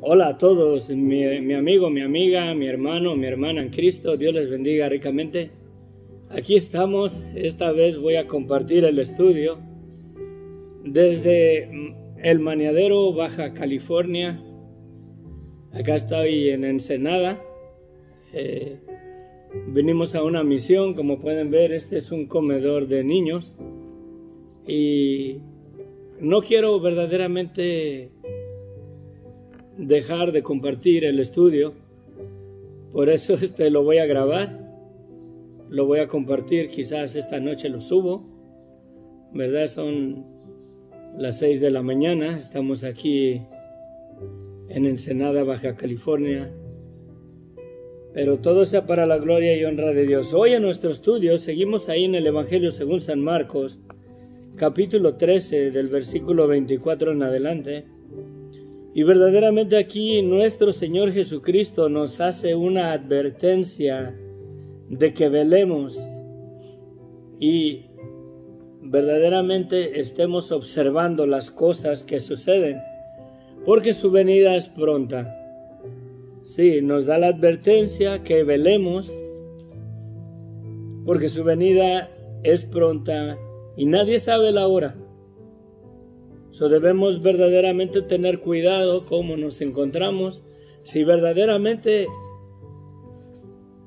Hola a todos, mi amigo, mi amiga, mi hermano, mi hermana en Cristo, Dios les bendiga ricamente. Aquí estamos, esta vez voy a compartir el estudio desde El Maniadero, Baja California. Acá estoy en Ensenada. Venimos a una misión, como pueden ver, este es un comedor de niños. Y no quiero verdaderamente dejar de compartir el estudio, por eso lo voy a grabar, lo voy a compartir, quizás esta noche lo subo, ¿verdad? Son las 6 de la mañana, estamos aquí en Ensenada, Baja California, pero todo sea para la gloria y honra de Dios. Hoy en nuestro estudio seguimos ahí en el Evangelio según San Marcos, capítulo 13, del versículo 24 en adelante. Y verdaderamente aquí nuestro Señor Jesucristo nos hace una advertencia de que velemos y verdaderamente estemos observando las cosas que suceden, porque su venida es pronta. Sí, nos da la advertencia que velemos, porque su venida es pronta y nadie sabe la hora. Debemos verdaderamente tener cuidado cómo nos encontramos, si verdaderamente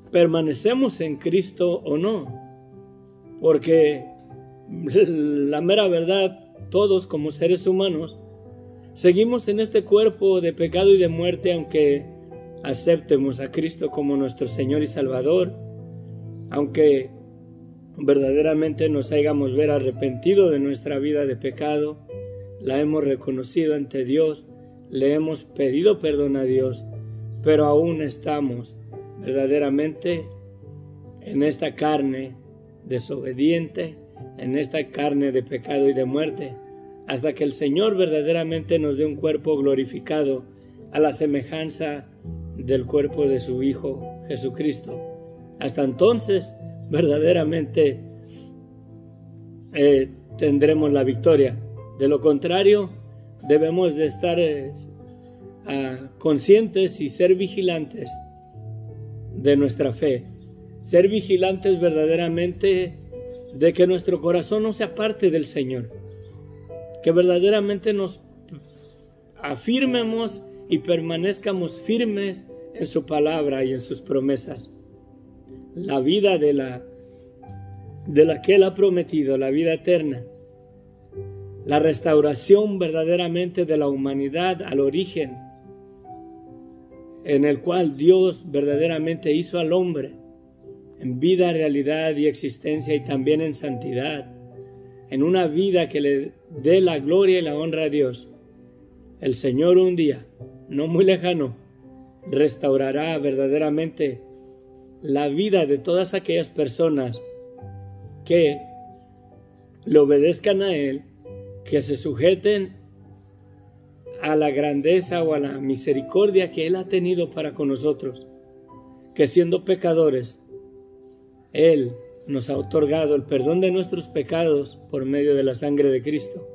permanecemos en Cristo o no. Porque la mera verdad, todos como seres humanos, seguimos en este cuerpo de pecado y de muerte, aunque aceptemos a Cristo como nuestro Señor y Salvador, aunque verdaderamente nos hayamos ver arrepentido de nuestra vida de pecado, la hemos reconocido ante Dios, le hemos pedido perdón a Dios, pero aún estamos verdaderamente en esta carne desobediente, en esta carne de pecado y de muerte, hasta que el Señor verdaderamente nos dé un cuerpo glorificado a la semejanza del cuerpo de su Hijo Jesucristo. Hasta entonces verdaderamente tendremos la victoria. De lo contrario, debemos de estar conscientes y ser vigilantes de nuestra fe. Ser vigilantes verdaderamente de que nuestro corazón no se aparte del Señor. Que verdaderamente nos afirmemos y permanezcamos firmes en su palabra y en sus promesas. La vida de la que Él ha prometido, la vida eterna. La restauración verdaderamente de la humanidad al origen, en el cual Dios verdaderamente hizo al hombre en vida, realidad y existencia, y también en santidad, en una vida que le dé la gloria y la honra a Dios. El Señor un día, no muy lejano, restaurará verdaderamente la vida de todas aquellas personas que le obedezcan a Él, que se sujeten a la grandeza o a la misericordia que Él ha tenido para con nosotros, que siendo pecadores, Él nos ha otorgado el perdón de nuestros pecados por medio de la sangre de Cristo.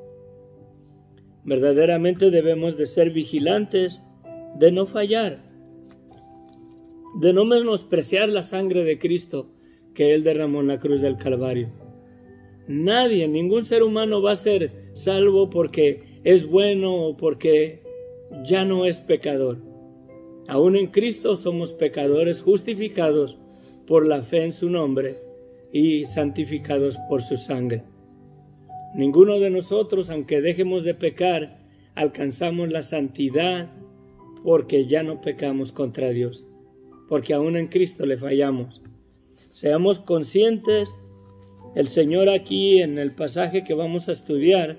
Verdaderamente debemos de ser vigilantes, de no fallar, de no menospreciar la sangre de Cristo que Él derramó en la cruz del Calvario. Nadie, ningún ser humano va a ser salvo porque es bueno o porque ya no es pecador. Aún en Cristo somos pecadores justificados por la fe en su nombre y santificados por su sangre. Ninguno de nosotros, aunque dejemos de pecar, alcanzamos la santidad porque ya no pecamos contra Dios, porque aún en Cristo le fallamos. Seamos conscientes. El Señor aquí en el pasaje que vamos a estudiar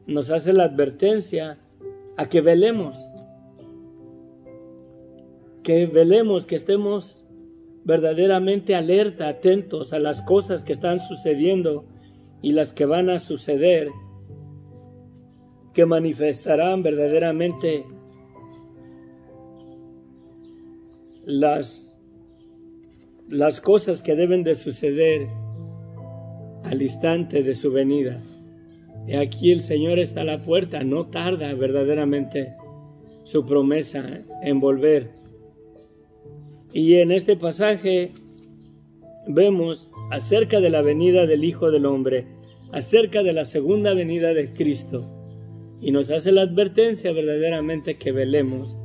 nos hace la advertencia a que velemos, que estemos verdaderamente alerta, atentos a las cosas que están sucediendo y las que van a suceder, que manifestarán verdaderamente las cosas que deben de suceder al instante de su venida. Y aquí el Señor está a la puerta, no tarda verdaderamente. su promesa en volver. Y en este pasaje vemos acerca de la venida del Hijo del Hombre, acerca de la segunda venida de Cristo. Y nos hace la advertencia verdaderamente que velemos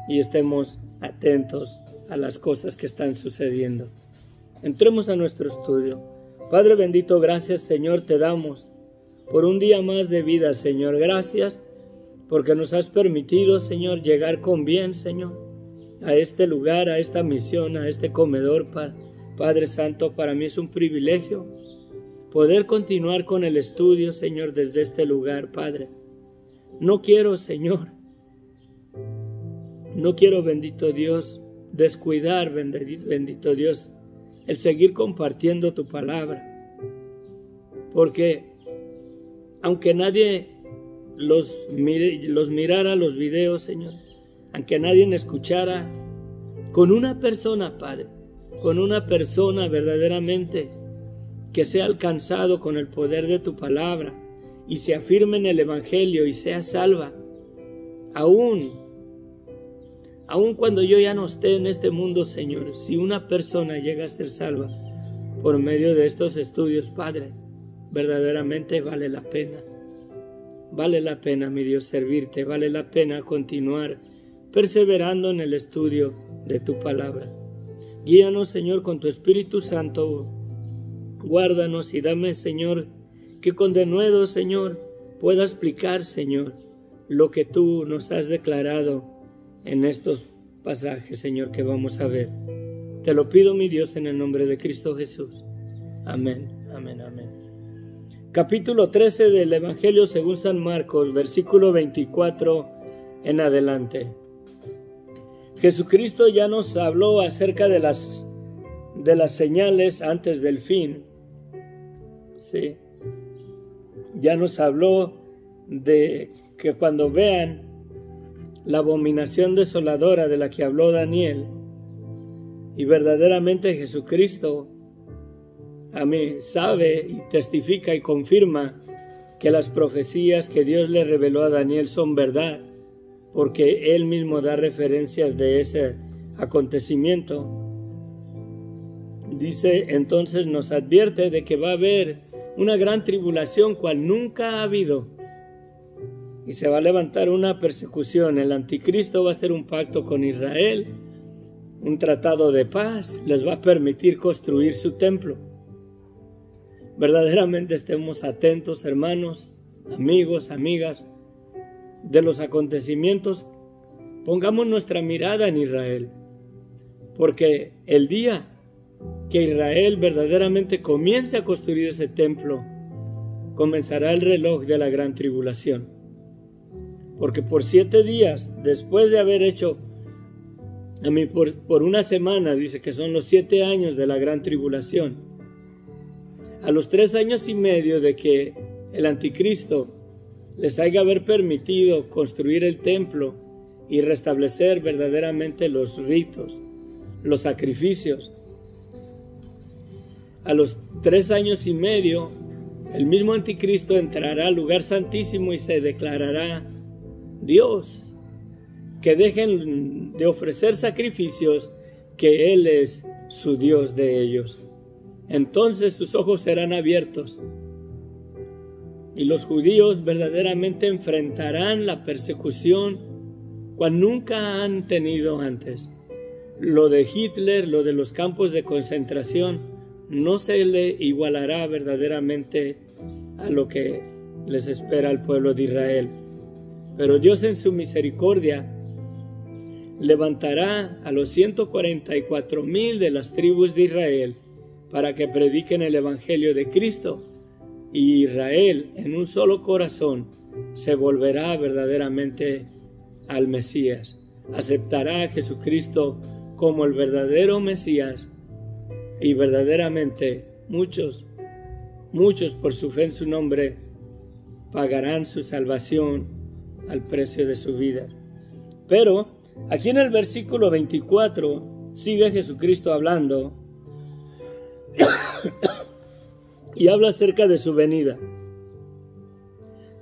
y estemos atentos a las cosas que están sucediendo. Entremos a nuestro estudio. Padre bendito, gracias Señor te damos por un día más de vida, Señor. Gracias porque nos has permitido, Señor, llegar con bien, Señor, a este lugar, a esta misión, a este comedor. Padre Santo, para mí es un privilegio poder continuar con el estudio, Señor, desde este lugar, Padre. No quiero, Señor, bendito Dios, descuidar, bendito Dios, el seguir compartiendo tu palabra. Porque aunque nadie los mirara los videos, Señor, aunque nadie escuchara, con una persona, Padre, con una persona verdaderamente que sea alcanzado con el poder de tu palabra y se afirme en el Evangelio y sea salva, aún cuando yo ya no esté en este mundo, Señor, si una persona llega a ser salva por medio de estos estudios, Padre, verdaderamente vale la pena. Vale la pena, mi Dios, servirte. Vale la pena continuar perseverando en el estudio de tu palabra. Guíanos, Señor, con tu Espíritu Santo. Guárdanos y dame, Señor, que con denuedo, Señor, pueda explicar, Señor, lo que tú nos has declarado en estos pasajes, Señor, que vamos a ver. Te lo pido, mi Dios, en el nombre de Cristo Jesús. Amén, amén, amén. Capítulo 13 del Evangelio según San Marcos, versículo 24 en adelante. Jesucristo ya nos habló acerca de las señales antes del fin. Sí. Ya nos habló de que cuando vean la abominación desoladora de la que habló Daniel, y verdaderamente Jesucristo a mí sabe y testifica y confirma que las profecías que Dios le reveló a Daniel son verdad, porque él mismo da referencias de ese acontecimiento. Dice, entonces nos advierte de que va a haber una gran tribulación cual nunca ha habido, y se va a levantar una persecución. El anticristo va a hacer un pacto con Israel, un tratado de paz, les va a permitir construir su templo. Verdaderamente estemos atentos, hermanos, amigos, amigas, de los acontecimientos. Pongamos nuestra mirada en Israel, porque el día que Israel verdaderamente comience a construir ese templo, comenzará el reloj de la gran tribulación. Porque por 7 días, después de haber hecho, por una semana, dice que son los 7 años de la gran tribulación, a los 3 años y medio de que el anticristo les haya haber permitido construir el templo y restablecer verdaderamente los ritos, los sacrificios, a los 3 años y medio, el mismo anticristo entrará al lugar santísimo y se declarará Dios. Que dejen de ofrecer sacrificios, que Él es su Dios de ellos. Entonces sus ojos serán abiertos y los judíos verdaderamente enfrentarán la persecución cual nunca han tenido antes. Lo de Hitler, lo de los campos de concentración, no se le igualará verdaderamente a lo que les espera al pueblo de Israel. Pero Dios en su misericordia levantará a los 144,000 de las tribus de Israel para que prediquen el Evangelio de Cristo, y Israel en un solo corazón se volverá verdaderamente al Mesías. Aceptará a Jesucristo como el verdadero Mesías, y verdaderamente muchos por su fe en su nombre pagarán su salvación al precio de su vida. Pero aquí en el versículo 24 sigue Jesucristo hablando y habla acerca de su venida.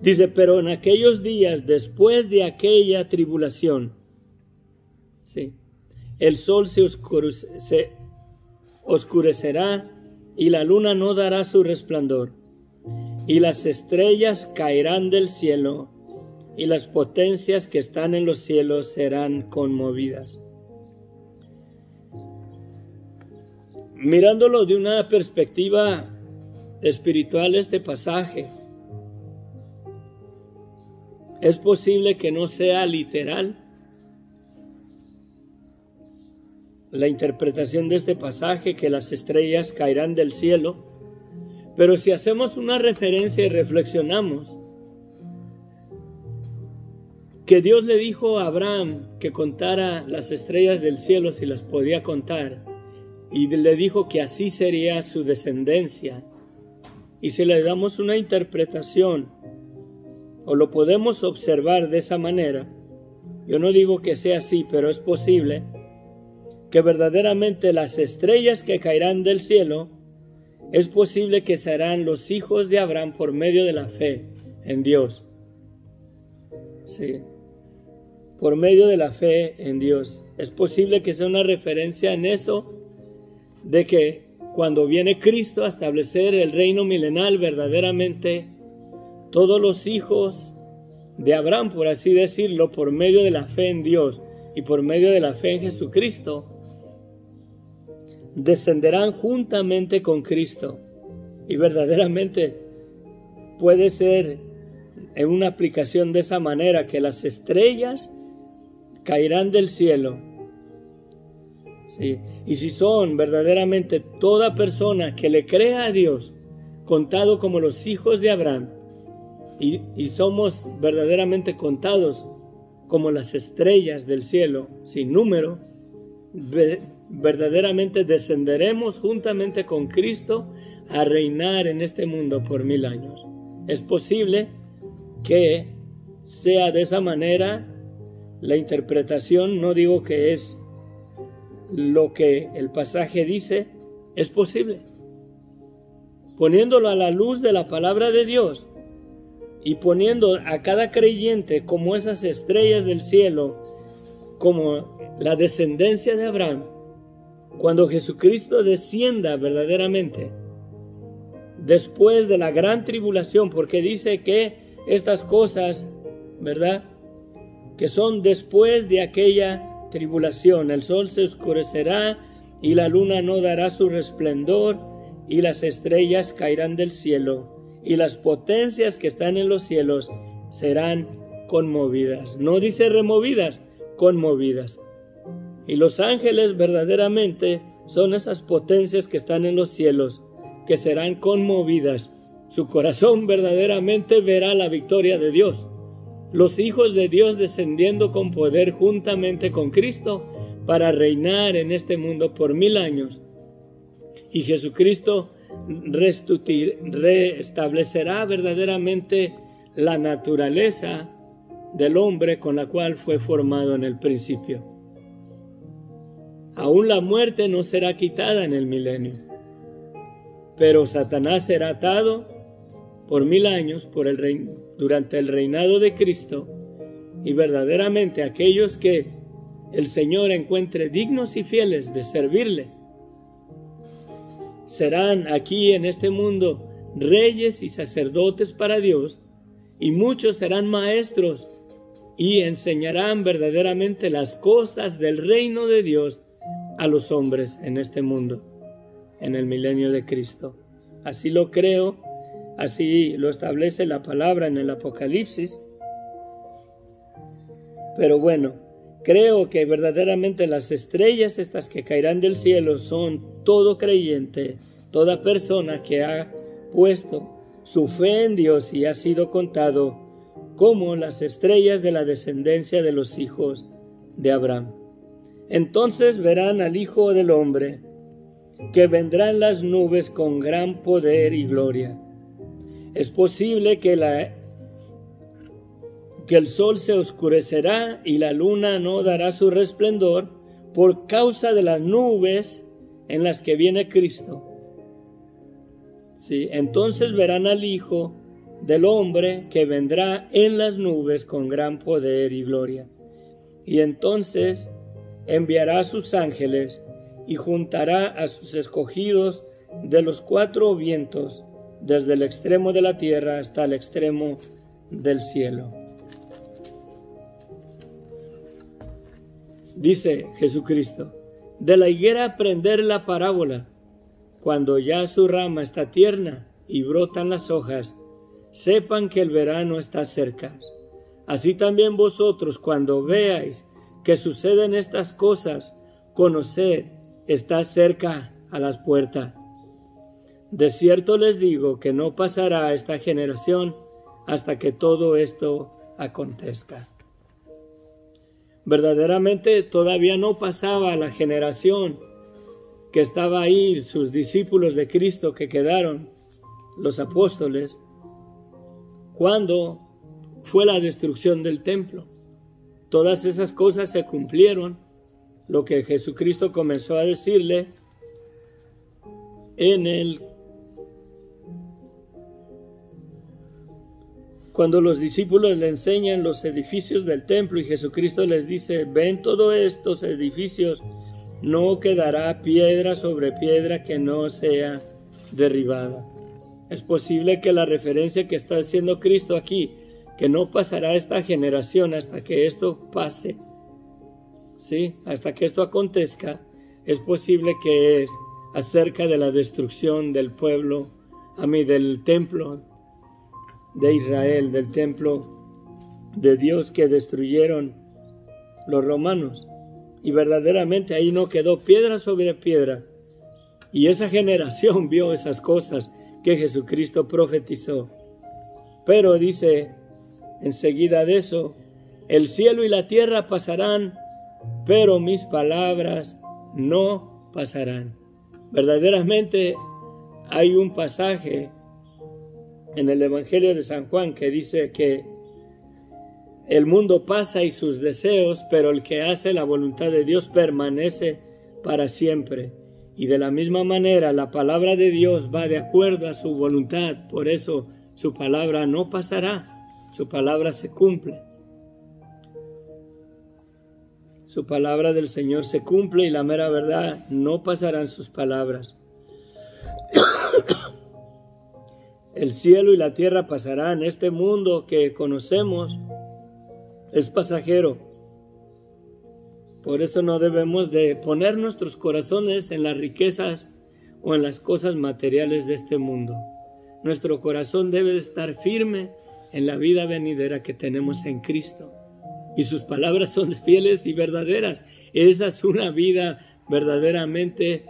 Dice, pero en aquellos días, después de aquella tribulación, sí, el sol se oscurecerá y la luna no dará su resplandor, y las estrellas caerán del cielo, y las potencias que están en los cielos serán conmovidas. Mirándolo de una perspectiva espiritual, este pasaje, es posible que no sea literal la interpretación de este pasaje, que las estrellas caerán del cielo, pero si hacemos una referencia y reflexionamos, que Dios le dijo a Abraham que contara las estrellas del cielo si las podía contar, y le dijo que así sería su descendencia. Y si le damos una interpretación, o lo podemos observar de esa manera, yo no digo que sea así, pero es posible que verdaderamente las estrellas que caerán del cielo, es posible que serán los hijos de Abraham por medio de la fe en Dios. Sí, por medio de la fe en Dios. Es posible que sea una referencia en eso, de que cuando viene Cristo a establecer el reino milenal, verdaderamente todos los hijos de Abraham, por así decirlo, por medio de la fe en Dios y por medio de la fe en Jesucristo, descenderán juntamente con Cristo. Y verdaderamente puede ser en una aplicación de esa manera, que las estrellas caerán del cielo. Sí. Y si son verdaderamente toda persona que le crea a Dios, contado como los hijos de Abraham, y somos verdaderamente contados como las estrellas del cielo, sin número, verdaderamente descenderemos juntamente con Cristo a reinar en este mundo por 1000 años. Es posible que sea de esa manera la interpretación. No digo que es lo que el pasaje dice, es posible. Poniéndolo a la luz de la palabra de Dios y poniendo a cada creyente como esas estrellas del cielo, como la descendencia de Abraham, cuando Jesucristo descienda verdaderamente después de la gran tribulación, porque dice que estas cosas, ¿verdad?, que son después de aquella tribulación, el sol se oscurecerá y la luna no dará su resplandor y las estrellas caerán del cielo y las potencias que están en los cielos serán conmovidas. No dice removidas, conmovidas. Y los ángeles verdaderamente son esas potencias que están en los cielos, que serán conmovidas. Su corazón verdaderamente verá la victoria de Dios. Los hijos de Dios descendiendo con poder juntamente con Cristo para reinar en este mundo por 1000 años. Y Jesucristo restablecerá verdaderamente la naturaleza del hombre con la cual fue formado en el principio. Aún la muerte no será quitada en el milenio, pero Satanás será atado por 1000 años durante el reinado de Cristo, y verdaderamente aquellos que el Señor encuentre dignos y fieles de servirle serán aquí en este mundo reyes y sacerdotes para Dios, y muchos serán maestros y enseñarán verdaderamente las cosas del reino de Dios a los hombres en este mundo, en el milenio de Cristo. Así lo creo, así lo establece la palabra en el Apocalipsis. Pero bueno, creo que verdaderamente las estrellas estas que caerán del cielo son todo creyente, toda persona que ha puesto su fe en Dios y ha sido contado como las estrellas de la descendencia de los hijos de Abraham. Entonces verán al Hijo del Hombre, que vendrá en las nubes con gran poder y gloria. Es posible que el sol se oscurecerá y la luna no dará su resplandor por causa de las nubes en las que viene Cristo. Sí, entonces verán al Hijo del hombre que vendrá en las nubes con gran poder y gloria. Y entonces enviará a sus ángeles y juntará a sus escogidos de los cuatro vientos, desde el extremo de la tierra hasta el extremo del cielo. Dice Jesucristo: de la higuera aprender la parábola. Cuando ya su rama está tierna y brotan las hojas, sepan que el verano está cerca. Así también vosotros, cuando veáis que suceden estas cosas, conoced, está cerca a las puertas. De cierto les digo que no pasará esta generación hasta que todo esto acontezca. Verdaderamente todavía no pasaba la generación que estaba ahí, sus discípulos de Cristo que quedaron, los apóstoles, cuando fue la destrucción del templo. Todas esas cosas se cumplieron, lo que Jesucristo comenzó a decirle cuando los discípulos le enseñan los edificios del templo y Jesucristo les dice: ven todos estos edificios, no quedará piedra sobre piedra que no sea derribada. Es posible que la referencia que está haciendo Cristo aquí, que no pasará esta generación hasta que esto pase, ¿sí? Hasta que esto acontezca, es posible que es acerca de la destrucción del pueblo, del templo de Israel, del templo de Dios que destruyeron los romanos. Y verdaderamente ahí no quedó piedra sobre piedra. Y esa generación vio esas cosas que Jesucristo profetizó. Pero dice enseguida de eso: el cielo y la tierra pasarán, pero mis palabras no pasarán. Verdaderamente hay un pasaje en el Evangelio de San Juan que dice que el mundo pasa y sus deseos, pero el que hace la voluntad de Dios permanece para siempre. Y de la misma manera la palabra de Dios va de acuerdo a su voluntad. Por eso su palabra no pasará, su palabra se cumple. Su palabra del Señor se cumple y la mera verdad no pasarán sus palabras. El cielo y la tierra pasarán. Este mundo que conocemos es pasajero. Por eso no debemos de poner nuestros corazones en las riquezas o en las cosas materiales de este mundo. Nuestro corazón debe de estar firme en la vida venidera que tenemos en Cristo. Y sus palabras son fieles y verdaderas. Esa es una vida verdaderamente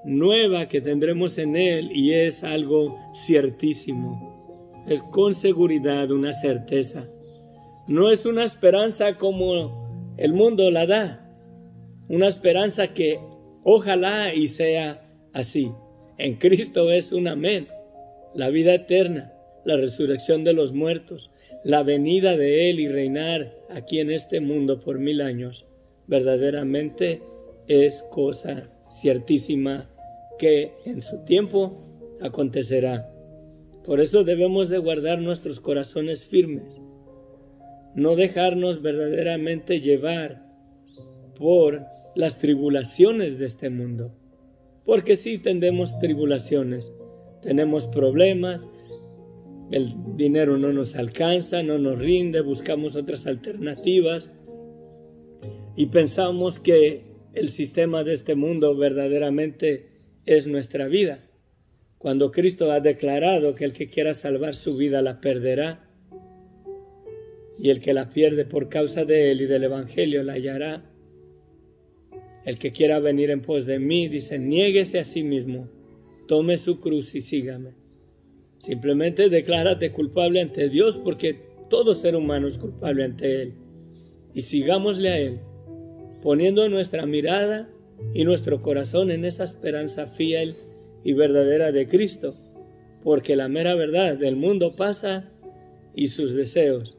nueva que tendremos en Él y es algo ciertísimo. Es con seguridad una certeza. No es una esperanza como el mundo la da. Una esperanza que ojalá y sea así. En Cristo es un amén. La vida eterna, la resurrección de los muertos, la venida de Él y reinar aquí en este mundo por 1000 años, verdaderamente es cosa ciertísima que en su tiempo acontecerá. Por eso debemos de guardar nuestros corazones firmes, no dejarnos verdaderamente llevar por las tribulaciones de este mundo, porque sí tendremos tribulaciones, tenemos problemas, el dinero no nos alcanza, no nos rinde, buscamos otras alternativas y pensamos que el sistema de este mundo verdaderamente es nuestra vida, cuando Cristo ha declarado que el que quiera salvar su vida la perderá y el que la pierde por causa de Él y del Evangelio la hallará. El que quiera venir en pos de mí, dice, niéguese a sí mismo, tome su cruz y sígame. Simplemente declárate culpable ante Dios, porque todo ser humano es culpable ante Él. Y sigámosle a Él, poniendo nuestra mirada y nuestro corazón en esa esperanza fiel y verdadera de Cristo, porque la mera verdad del mundo pasa y sus deseos,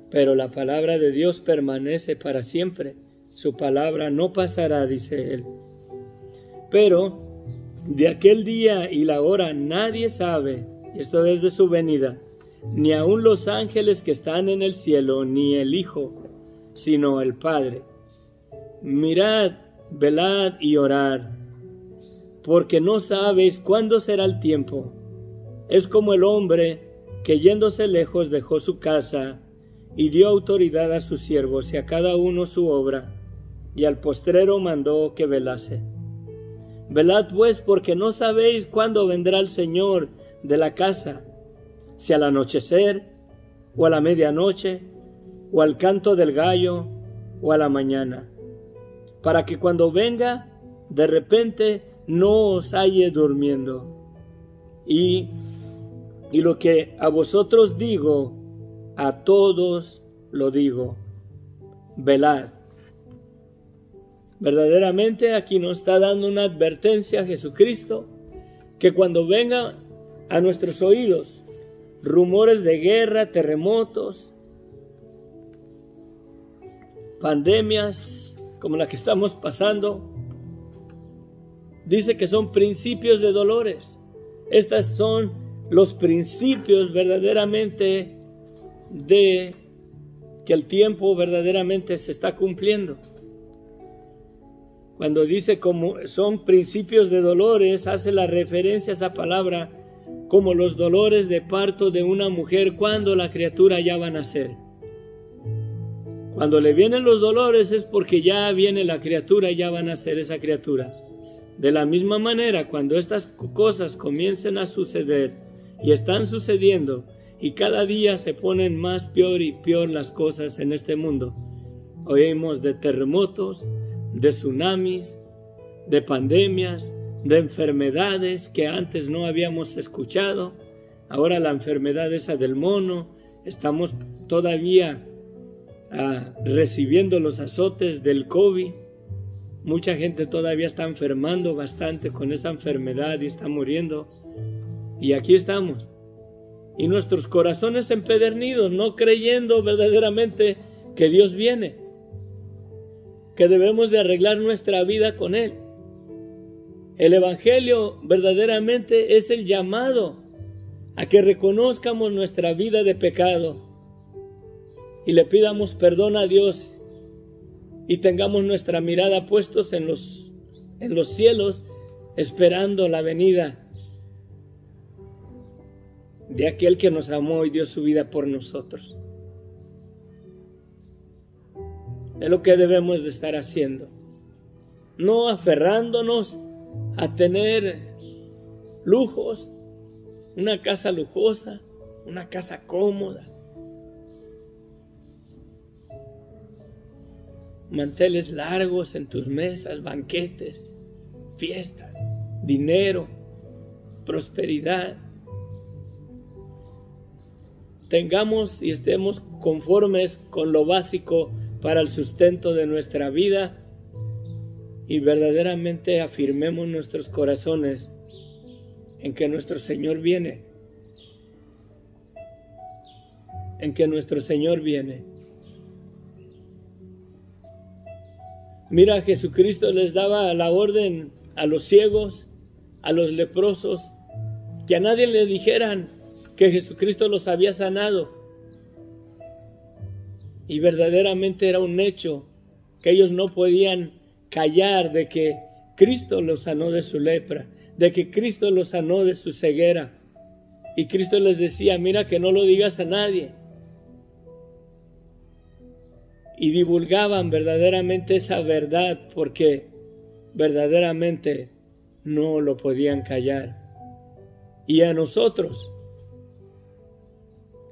pero la palabra de Dios permanece para siempre. Su palabra no pasará, dice Él. Pero de aquel día y la hora nadie sabe, esto desde su venida, ni aun los ángeles que están en el cielo, ni el Hijo, sino el Padre. Mirad, velad y orad, porque no sabéis cuándo será el tiempo. Es como el hombre que yéndose lejos dejó su casa y dio autoridad a sus siervos y a cada uno su obra, y al postrero mandó que velase. Velad pues, porque no sabéis cuándo vendrá el Señor de la casa, si al anochecer, o a la medianoche, o al canto del gallo, o a la mañana, para que cuando venga, de repente no os halle durmiendo. Y lo que a vosotros digo, a todos lo digo, velad. Verdaderamente aquí nos está dando una advertencia a Jesucristo, que cuando venga a nuestros oídos rumores de guerra, terremotos, pandemias como la que estamos pasando, dice que son principios de dolores. Estos son los principios verdaderamente de que el tiempo verdaderamente se está cumpliendo. Cuando dice como son principios de dolores, hace la referencia a esa palabra como los dolores de parto de una mujer cuando la criatura ya va a nacer. Cuando le vienen los dolores es porque ya viene la criatura y ya va a nacer esa criatura. De la misma manera, cuando estas cosas comiencen a suceder y están sucediendo y cada día se ponen más peor y peor las cosas en este mundo, oímos de terremotos, de tsunamis, de pandemias, de enfermedades que antes no habíamos escuchado. Ahora la enfermedad esa del mono, estamos todavía recibiendo los azotes del COVID. Mucha gente todavía está enfermando bastante con esa enfermedad y está muriendo. Y aquí estamos. Y nuestros corazones empedernidos, no creyendo verdaderamente que Dios viene, que debemos de arreglar nuestra vida con Él. El Evangelio verdaderamente es el llamado a que reconozcamos nuestra vida de pecado y le pidamos perdón a Dios y tengamos nuestra mirada puestos en los cielos, esperando la venida de aquel que nos amó y dio su vida por nosotros. Es lo que debemos de estar haciendo, no aferrándonos a tener lujos, una casa lujosa, una casa cómoda, manteles largos en tus mesas, banquetes, fiestas, dinero, prosperidad. Tengamos y estemos conformes con lo básico para el sustento de nuestra vida y verdaderamente afirmemos nuestros corazones en que nuestro Señor viene, en que nuestro Señor viene. Mira, Jesucristo les daba la orden a los ciegos, a los leprosos, que a nadie le dijeran que Jesucristo los había sanado. Y verdaderamente era un hecho que ellos no podían callar de que Cristo los sanó de su lepra, de que Cristo los sanó de su ceguera. Y Cristo les decía, mira que no lo digas a nadie. Y divulgaban verdaderamente esa verdad porque verdaderamente no lo podían callar. Y a nosotros,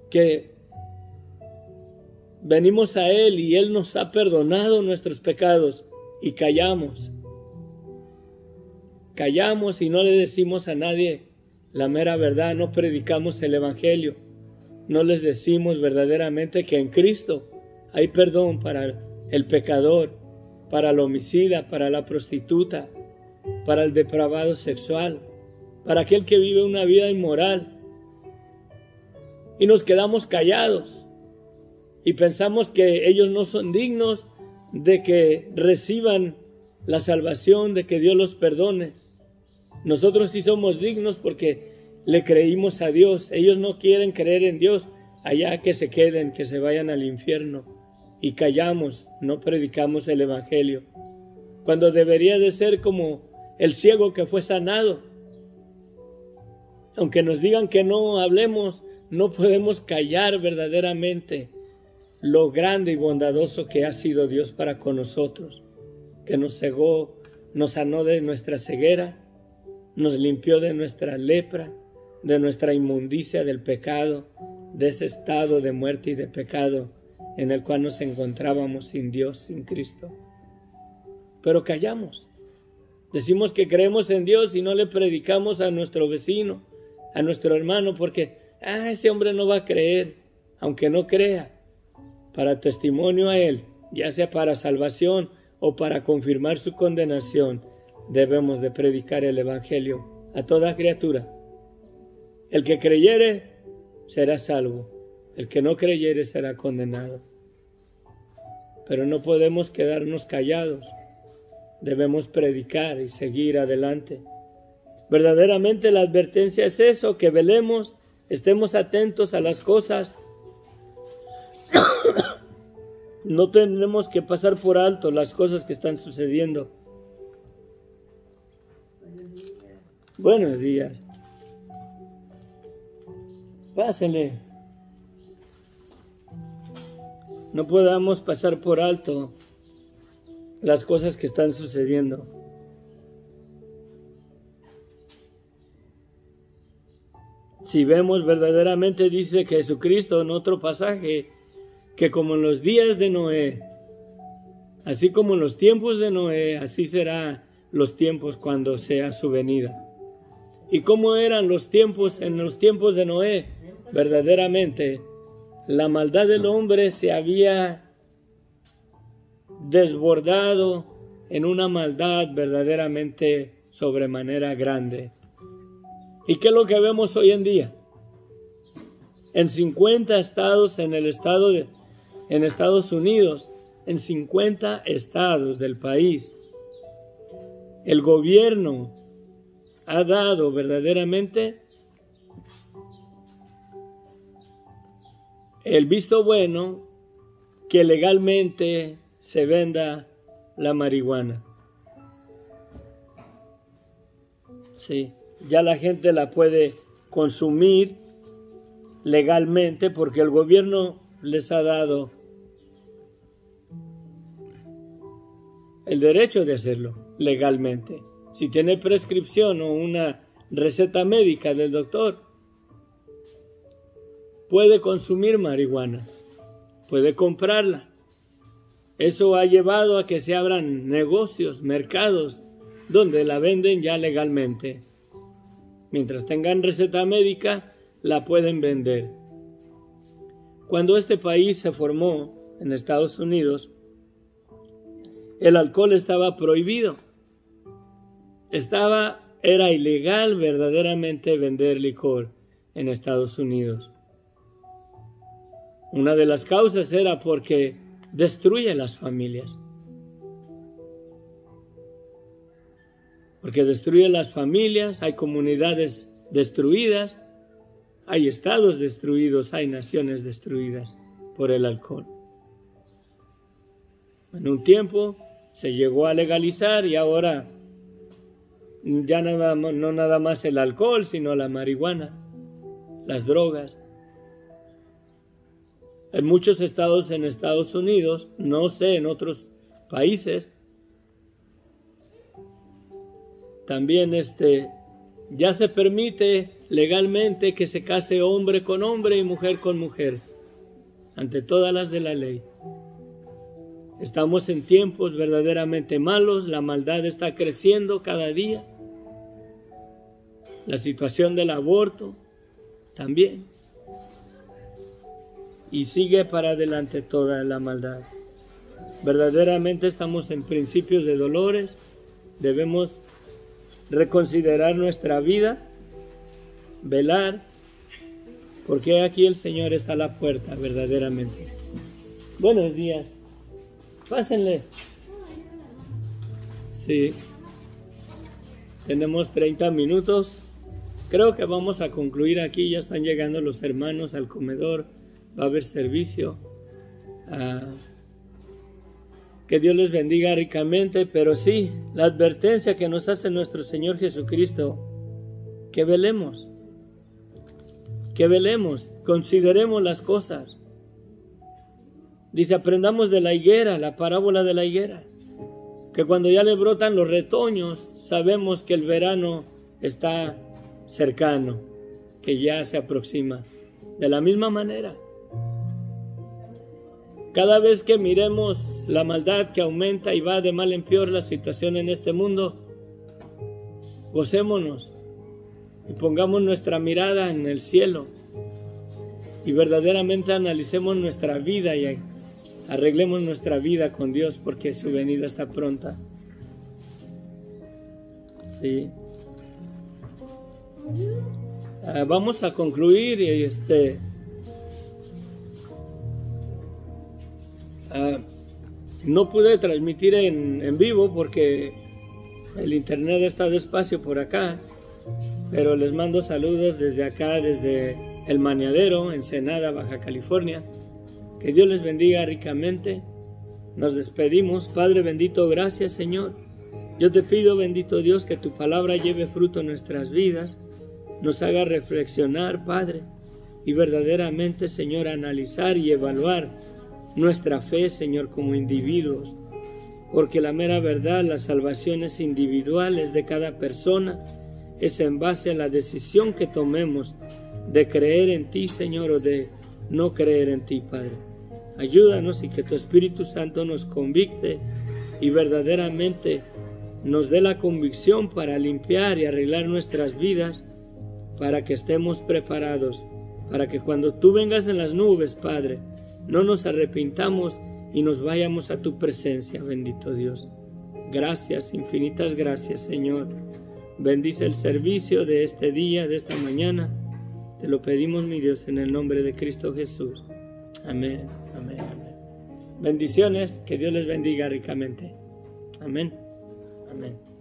que venimos a Él y Él nos ha perdonado nuestros pecados y callamos y no le decimos a nadie la mera verdad, no predicamos el Evangelio, no les decimos verdaderamente que en Cristo hay perdón para el pecador, para el homicida, para la prostituta, para el depravado sexual, para aquel que vive una vida inmoral. Y nos quedamos callados y pensamos que ellos no son dignos de que reciban la salvación, de que Dios los perdone. Nosotros sí somos dignos porque le creímos a Dios. Ellos no quieren creer en Dios. Allá que se queden, que se vayan al infierno. Y callamos, no predicamos el evangelio. Cuando debería de ser como el ciego que fue sanado. Aunque nos digan que no hablemos, no podemos callar verdaderamente lo grande y bondadoso que ha sido Dios para con nosotros, que nos cegó, nos sanó de nuestra ceguera, nos limpió de nuestra lepra, de nuestra inmundicia del pecado, de ese estado de muerte y de pecado en el cual nos encontrábamos sin Dios, sin Cristo. Pero callamos. Decimos que creemos en Dios y no le predicamos a nuestro vecino, a nuestro hermano, porque ese hombre no va a creer, aunque no crea. Para testimonio a él, ya sea para salvación o para confirmar su condenación, debemos de predicar el evangelio a toda criatura. El que creyere será salvo, el que no creyere será condenado. Pero no podemos quedarnos callados, debemos predicar y seguir adelante. Verdaderamente la advertencia es eso, que velemos, estemos atentos a las cosas. No tenemos que pasar por alto las cosas que están sucediendo. Buenos días. Pásenle. No podamos pasar por alto las cosas que están sucediendo. Si vemos verdaderamente, dice que Jesucristo en otro pasaje, que como en los días de Noé, así como en los tiempos de Noé, así será los tiempos cuando sea su venida. ¿Y cómo eran los tiempos en los tiempos de Noé? Verdaderamente, la maldad del hombre se había desbordado en una maldad verdaderamente sobremanera grande. ¿Y qué es lo que vemos hoy en día? En 50 estados en Estados Unidos, en 50 estados del país, el gobierno ha dado verdaderamente el visto bueno que legalmente se venda la marihuana. Sí, ya la gente la puede consumir legalmente porque el gobierno les ha dado el derecho de hacerlo legalmente. Si tiene prescripción o una receta médica del doctor, puede consumir marihuana, puede comprarla. Eso ha llevado a que se abran negocios, mercados, donde la venden ya legalmente. Mientras tengan receta médica, la pueden vender. Cuando este país se formó, en Estados Unidos, el alcohol estaba prohibido. Era ilegal verdaderamente vender licor en Estados Unidos. Una de las causas era porque destruye las familias. Porque destruye las familias, hay comunidades destruidas, hay estados destruidos, hay naciones destruidas por el alcohol. En un tiempo se llegó a legalizar y ahora ya no nada más el alcohol, sino la marihuana, las drogas. En muchos estados en Estados Unidos, no sé, en otros países, también ya se permite legalmente que se case hombre con hombre y mujer con mujer, ante todas las de la ley. Estamos en tiempos verdaderamente malos, la maldad está creciendo cada día. La situación del aborto también. Y sigue para adelante toda la maldad. Verdaderamente estamos en principios de dolores. Debemos reconsiderar nuestra vida, velar, porque aquí el Señor está a la puerta verdaderamente. Buenos días. Pásenle. Sí. Tenemos 30 minutos creo que vamos a concluir aquí. Ya están llegando los hermanos al comedor, va a haber servicio. Que Dios les bendiga ricamente, pero sí, la advertencia que nos hace nuestro Señor Jesucristo, que velemos, consideremos las cosas. Dice, aprendamos de la higuera, la parábola de la higuera, que cuando ya le brotan los retoños, sabemos que el verano está cercano, que ya se aproxima. De la misma manera, cada vez que miremos la maldad que aumenta y va de mal en peor la situación en este mundo, gocémonos y pongamos nuestra mirada en el cielo y verdaderamente analicemos nuestra vida y arreglemos nuestra vida con Dios, porque su venida está pronta. Sí. Vamos a concluir y no pude transmitir en vivo porque el internet está despacio por acá, pero les mando saludos desde acá, desde El Maniadero, Ensenada, Baja California. Que Dios les bendiga ricamente. Nos despedimos. Padre bendito, gracias Señor. Yo te pido, bendito Dios, que tu palabra lleve fruto en nuestras vidas, nos haga reflexionar, Padre, y verdaderamente, Señor, analizar y evaluar nuestra fe, Señor, como individuos, porque la mera verdad, las salvaciones individuales de cada persona es en base a la decisión que tomemos de creer en ti, Señor, o de no creer en ti, Padre. Ayúdanos y que tu Espíritu Santo nos convicte y verdaderamente nos dé la convicción para limpiar y arreglar nuestras vidas, para que estemos preparados, para que cuando tú vengas en las nubes, Padre, no nos arrepintamos y nos vayamos a tu presencia, bendito Dios. Gracias, infinitas gracias, Señor. Bendice el servicio de este día, de esta mañana. Te lo pedimos, mi Dios, en el nombre de Cristo Jesús. Amén, amén, amén. Bendiciones, que Dios les bendiga ricamente. Amén, amén.